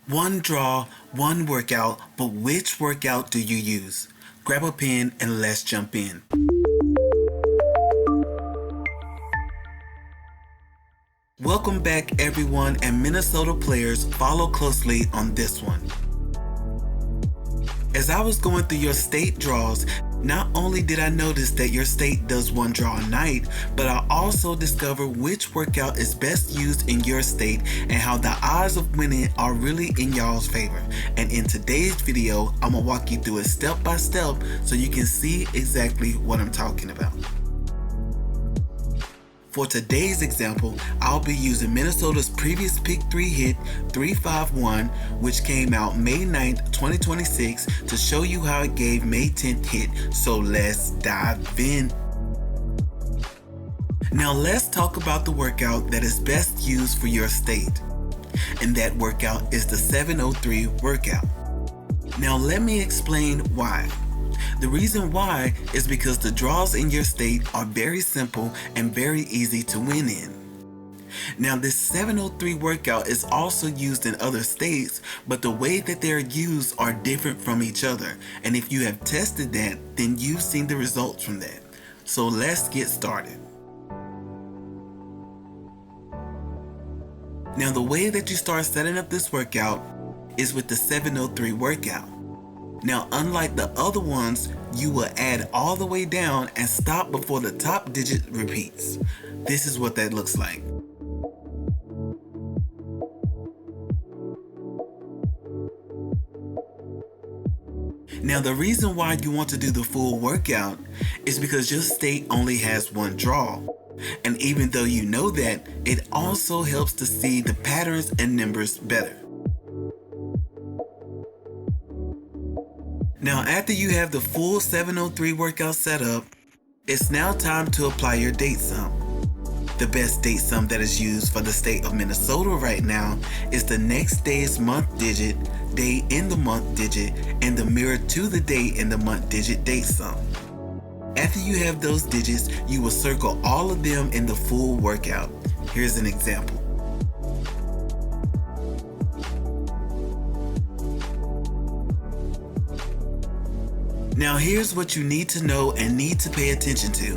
One draw, one workout, but which workout do you use? Grab a pen and let's jump in. Welcome back everyone, and Minnesota players, follow closely on this one. As I was going through your state draws, not only did I notice that your state does one draw a night, but I also discovered which workout is best used in your state and how the odds of winning are really in y'all's favor. And in today's video, I'm gonna walk you through it step by step so you can see exactly what I'm talking about. For today's example, I'll be using Minnesota's previous Pick 3 hit 351, which came out May 9th, 2026, to show you how it gave May 10th hit, so let's dive in. Now let's talk about the workout that is best used for your state. And that workout is the 703 workout. Now let me explain why. The reason why is because the draws in your state are very simple and very easy to win in. Now this 703 workout is also used in other states, but the way that they're used are different from each other. And if you have tested that, then you've seen the results from that. So let's get started. Now the way that you start setting up this workout is with the 703 workout. Now, unlike the other ones, you will add all the way down and stop before the top digit repeats. This is what that looks like. Now, the reason why you want to do the full workout is because your state only has one draw. And even though you know that, it also helps to see the patterns and numbers better. Now after you have the full 703 workout set up, it's now time to apply your date sum. The best date sum that is used for the state of Minnesota right now is the next day's month digit, day in the month digit, and the mirror to the day in the month digit date sum. After you have those digits, you will circle all of them in the full workout. Here's an example. Now here's what you need to know and need to pay attention to.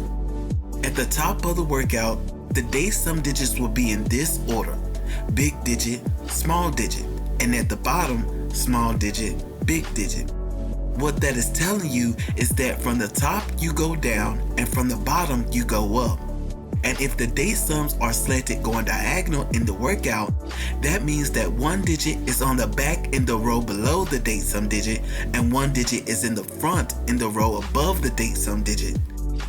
At the top of the workout, the date sum digits will be in this order: big digit, small digit, and at the bottom, small digit, big digit. What that is telling you is that from the top you go down and from the bottom you go up. And if the date sums are selected going diagonal in the workout, that means that one digit is on the back in the row below the date sum digit, and one digit is in the front in the row above the date sum digit.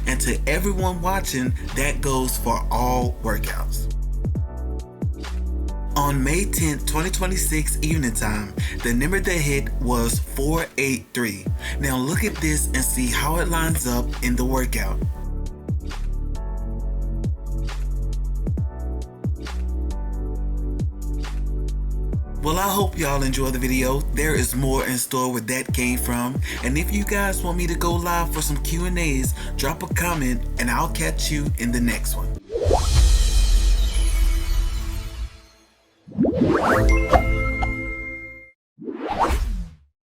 And to everyone watching, that goes for all workouts. On May 10th, 2026 evening time, the number that hit was 483. Now look at this and see how it lines up in the workout. Well, I hope y'all enjoy the video. There is more in store where that came from. And if you guys want me to go live for some Q&As, drop a comment and I'll catch you in the next one.